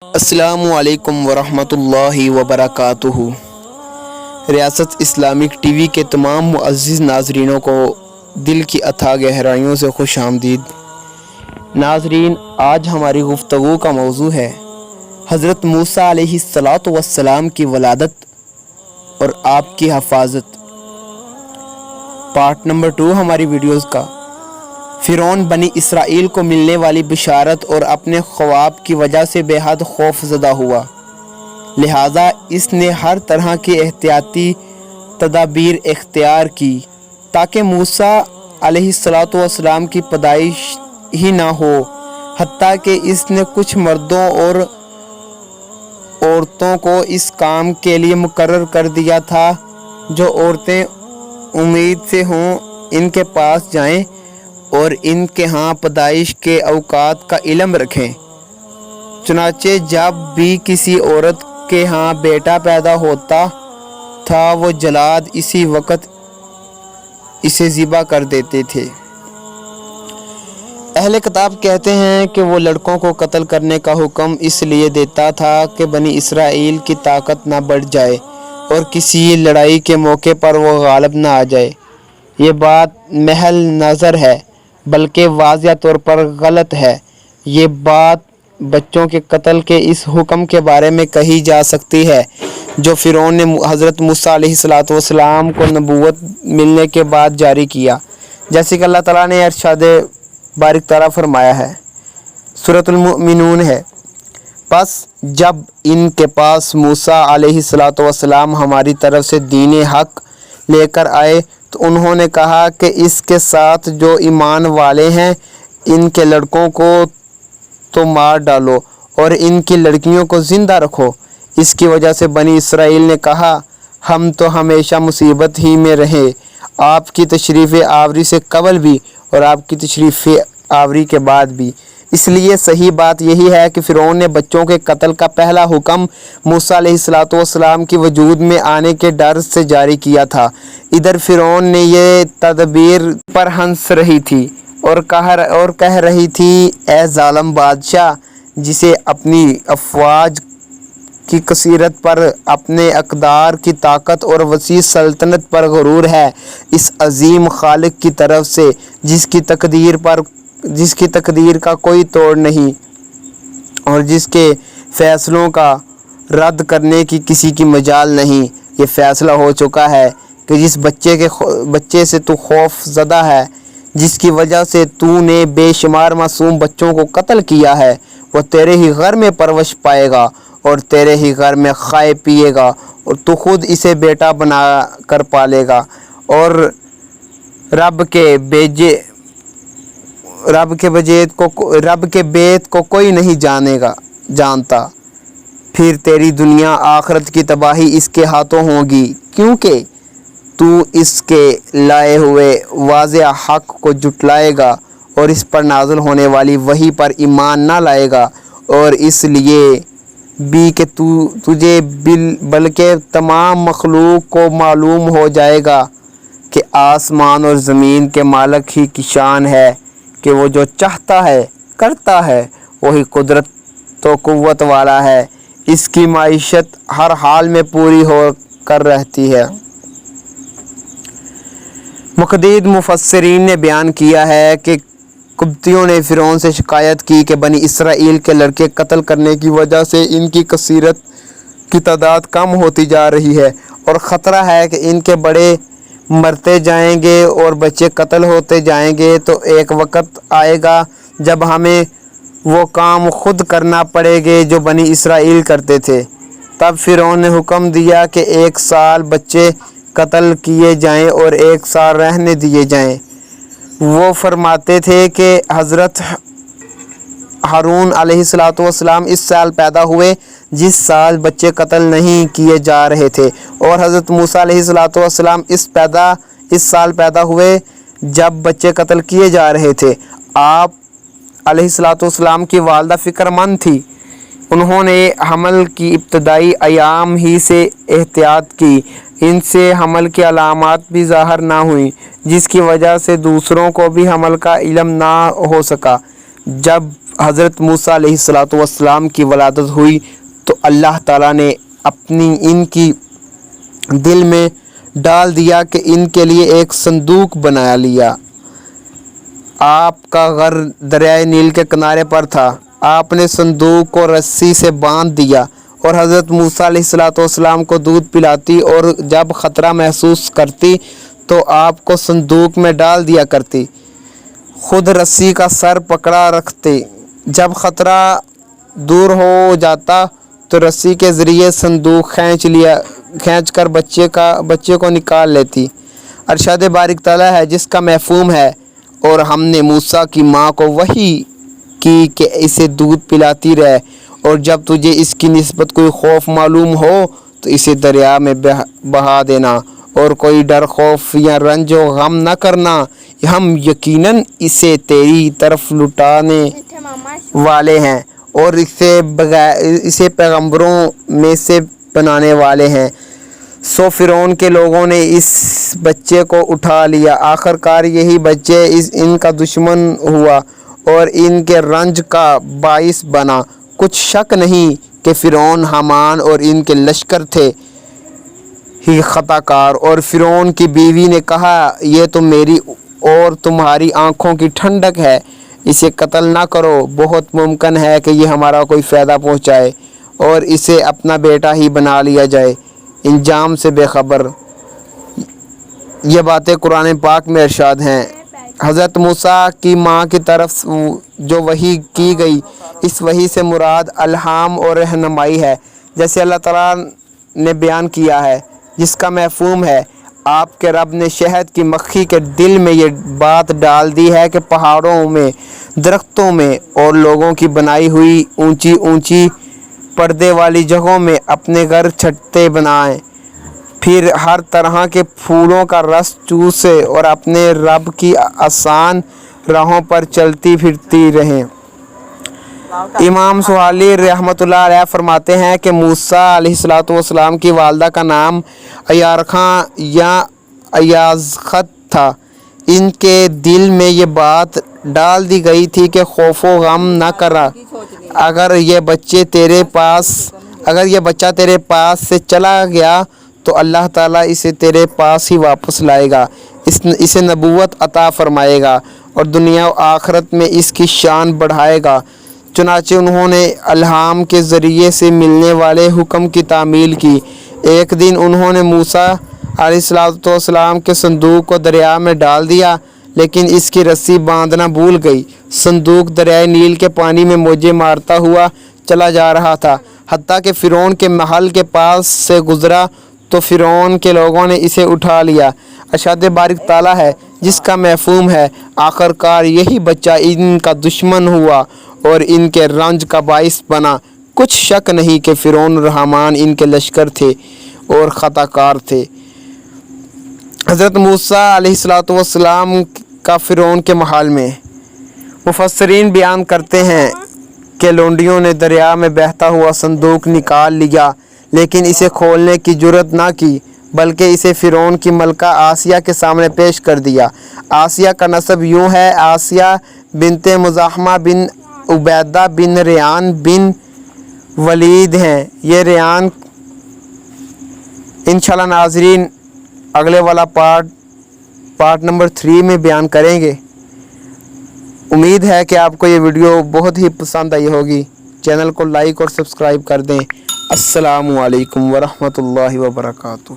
السلام علیکم ورحمۃ اللہ وبرکاتہ۔ ریاست اسلامک ٹی وی کے تمام معزز ناظرینوں کو دل کی اتھاہ گہرائیوں سے خوش آمدید۔ ناظرین، آج ہماری گفتگو کا موضوع ہے حضرت موسیٰ علیہ السلام کی ولادت اور آپ کی حفاظت۔ پارٹ نمبر 2 ہماری ویڈیوز کا۔ فرعون بنی اسرائیل کو ملنے والی بشارت اور اپنے خواب کی وجہ سے بے حد خوف زدہ ہوا، لہٰذا اس نے ہر طرح کی احتیاطی تدابیر اختیار کی تاکہ موسیٰ علیہ السلام کی پیدائش ہی نہ ہو۔ حتیٰ کہ اس نے کچھ مردوں اور عورتوں کو اس کام کے لیے مقرر کر دیا تھا۔ جو عورتیں امید سے ہوں ان کے پاس جائیں اور ان کے ہاں پیدائش کے اوقات کا علم رکھیں۔ چنانچہ جب بھی کسی عورت کے ہاں بیٹا پیدا ہوتا تھا وہ جلاد اسی وقت اسے ذبح کر دیتے تھے۔ اہل کتاب کہتے ہیں کہ وہ لڑکوں کو قتل کرنے کا حکم اس لیے دیتا تھا کہ بنی اسرائیل کی طاقت نہ بڑھ جائے اور کسی لڑائی کے موقع پر وہ غالب نہ آ جائے۔ یہ بات محض نظر ہے بلکہ واضح طور پر غلط ہے۔ یہ بات بچوں کے قتل کے اس حکم کے بارے میں کہی جا سکتی ہے جو فرعون نے حضرت موسیٰ علیہ السلام کو نبوت ملنے کے بعد جاری کیا، جیسے کہ اللہ تعالیٰ نے ارشاد بارک تعالیٰ فرمایا ہے، سورۃ المؤمنون ہے۔ پس جب ان کے پاس موسیٰ علیہ السلام ہماری طرف سے دین حق لے کر آئے تو انہوں نے کہا کہ اس کے ساتھ جو ایمان والے ہیں ان کے لڑکوں کو تو مار ڈالو اور ان کی لڑکیوں کو زندہ رکھو۔ اس کی وجہ سے بنی اسرائیل نے کہا ہم تو ہمیشہ مصیبت ہی میں رہے، آپ کی تشریف آوری سے قبل بھی اور آپ کی تشریف آوری کے بعد بھی۔ اس لیے صحیح بات یہی ہے کہ فرعون نے بچوں کے قتل کا پہلا حکم موسیٰ علیہ السلام کی وجود میں آنے کے ڈر سے جاری کیا تھا۔ ادھر فرعون نے یہ تدبیر پر ہنس رہی تھی اور کہہ رہی تھی، اے ظالم بادشاہ جسے اپنی افواج کی کثرت پر، اپنے اقدار کی طاقت اور وسیع سلطنت پر غرور ہے، اس عظیم خالق کی طرف سے جس کی تقدیر کا کوئی توڑ نہیں اور جس کے فیصلوں کا رد کرنے کی کسی کی مجال نہیں، یہ فیصلہ ہو چکا ہے کہ جس بچے سے تو خوف زدہ ہے، جس کی وجہ سے تو نے بے شمار معصوم بچوں کو قتل کیا ہے، وہ تیرے ہی گھر میں پرورش پائے گا اور تیرے ہی گھر میں کھائے پیے گا اور تو خود اسے بیٹا بنا کر پالے گا اور رب کے بیت کو کوئی نہیں جانتا۔ پھر تیری دنیا آخرت کی تباہی اس کے ہاتھوں ہوگی، کیونکہ تو اس کے لائے ہوئے واضح حق کو جھٹلائے گا اور اس پر نازل ہونے والی وحی پر ایمان نہ لائے گا، اور اس لیے بھی کہ تجھے بلکہ تمام مخلوق کو معلوم ہو جائے گا کہ آسمان اور زمین کے مالک ہی کی شان ہے کہ وہ جو چاہتا ہے کرتا ہے، وہی قدرت و قوت والا ہے، اس کی معیشت ہر حال میں پوری ہو کر رہتی ہے۔ متعدد مفسرین نے بیان کیا ہے کہ قبطیوں نے فرعون سے شکایت کی کہ بنی اسرائیل کے لڑکے قتل کرنے کی وجہ سے ان کی کثرت کی تعداد کم ہوتی جا رہی ہے اور خطرہ ہے کہ ان کے بڑے مرتے جائیں گے اور بچے قتل ہوتے جائیں گے، تو ایک وقت آئے گا جب ہمیں وہ کام خود کرنا پڑے گے جو بنی اسرائیل کرتے تھے۔ تب فرعون نے حکم دیا کہ 1 سال بچے قتل کیے جائیں اور 1 سال رہنے دیے جائیں۔ وہ فرماتے تھے کہ حضرت ہارون علیہ السلام اس سال پیدا ہوئے جس سال بچے قتل نہیں کیے جا رہے تھے، اور حضرت موسیٰ علیہ السلام اس سال پیدا ہوئے جب بچے قتل کیے جا رہے تھے۔ آپ علیہ السلام کی والدہ فکر مند تھی، انہوں نے حمل کی ابتدائی ایام ہی سے احتیاط کی، ان سے حمل کی علامات بھی ظاہر نہ ہوئیں، جس کی وجہ سے دوسروں کو بھی حمل کا علم نہ ہو سکا۔ جب حضرت موسیٰ علیہ السلام کی ولادت ہوئی تو اللہ تعالیٰ نے اپنی ان کی دل میں ڈال دیا کہ ان کے لیے ایک صندوق بنا لیا۔ آپ کا گھر دریائے نیل کے کنارے پر تھا۔ آپ نے صندوق کو رسی سے باندھ دیا اور حضرت موسیٰ علیہ السلام کو دودھ پلاتی اور جب خطرہ محسوس کرتی تو آپ کو صندوق میں ڈال دیا کرتی، خود رسی کا سر پکڑا رکھتے۔ جب خطرہ دور ہو جاتا تو رسی کے ذریعے صندوق کھینچ کر بچے کو نکال لیتی۔ ارشاد بارک تعالیٰ ہے جس کا مفہوم ہے، اور ہم نے موسیٰ کی ماں کو وحی کی کہ اسے دودھ پلاتی رہے، اور جب تجھے اس کی نسبت کوئی خوف معلوم ہو تو اسے دریا میں بہا دینا، اور کوئی ڈر، خوف یا رنج و غم نہ کرنا، ہم یقیناً اسے تیری طرف لوٹانے والے ہیں اور اسے پیغمبروں میں سے بنانے والے ہیں۔ سو فرعون کے لوگوں نے اس بچے کو اٹھا لیا۔ آخر کار یہی بچے ان کا دشمن ہوا اور ان کے رنج کا باعث بنا۔ کچھ شک نہیں کہ فرعون، حامان اور ان کے لشکر تھے ہی خطا کار، اور فرعون کی بیوی نے کہا یہ تو میری اور تمہاری آنکھوں کی ٹھنڈک ہے، اسے قتل نہ کرو، بہت ممکن ہے کہ یہ ہمارا کوئی فائدہ پہنچائے اور اسے اپنا بیٹا ہی بنا لیا جائے۔ انجام سے بے خبر۔ یہ باتیں قرآن پاک میں ارشاد ہیں۔ حضرت موسیٰ کی ماں کی طرف جو وحی کی گئی، اس وحی سے مراد الہام اور رہنمائی ہے، جیسے اللہ تعالیٰ نے بیان کیا ہے، جس کا مفہوم ہے آپ کے رب نے شہد کی مکھی کے دل میں یہ بات ڈال دی ہے کہ پہاڑوں میں، درختوں میں اور لوگوں کی بنائی ہوئی اونچی اونچی پردے والی جگہوں میں اپنے گھر چھتے بنائیں، پھر ہر طرح کے پھولوں کا رس چوسے اور اپنے رب کی آسان راہوں پر چلتی پھرتی رہیں۔ امام سہالی رحمۃ اللہ علیہ فرماتے ہیں کہ موسیٰ علیہ السلام کی والدہ کا نام ایارخاں یا ایازخت تھا۔ ان کے دل میں یہ بات ڈال دی گئی تھی کہ خوف و غم نہ کرنا، اگر یہ بچہ تیرے پاس سے چلا گیا تو اللہ تعالیٰ اسے تیرے پاس ہی واپس لائے گا، اسے نبوت عطا فرمائے گا اور دنیا و آخرت میں اس کی شان بڑھائے گا۔ چنانچہ انہوں نے الہام کے ذریعے سے ملنے والے حکم کی تعمیل کی۔ ایک دن انہوں نے موسیٰ علیہ السلام کے صندوق کو دریا میں ڈال دیا، لیکن اس کی رسی باندھنا بھول گئی۔ صندوق دریائے نیل کے پانی میں موجیں مارتا ہوا چلا جا رہا تھا، حتیٰ کہ فرعون کے محل کے پاس سے گزرا تو فرعون کے لوگوں نے اسے اٹھا لیا۔ ارشاد بارک تعالیٰ ہے جس کا مفہوم ہے آخر کار یہی بچہ ان کا دشمن ہوا اور ان کے رنج کا باعث بنا۔ کچھ شک نہیں کہ فرعون اور حامان ان کے لشکر تھے اور خطا کار تھے۔ حضرت موسیٰ علیہ السلام کا فرعون کے محل میں۔ مفسرین بیان کرتے ہیں کہ لونڈیوں نے دریا میں بہتا ہوا صندوق نکال لیا، لیکن اسے کھولنے کی جرات نہ کی، بلکہ اسے فرعون کی ملکہ آسیہ کے سامنے پیش کر دیا۔ آسیہ کا نسب یوں ہے، آسیہ بنت مزاحمہ بن عبیدہ بن ریان بن ولید ہیں۔ یہ ریان انشاءاللہ ناظرین اگلے والا پارٹ نمبر 3 میں بیان کریں گے۔ امید ہے کہ آپ کو یہ ویڈیو بہت ہی پسند آئی ہوگی۔ چینل کو لائک اور سبسکرائب کر دیں۔ السلام علیکم ورحمۃ اللہ وبرکاتہ۔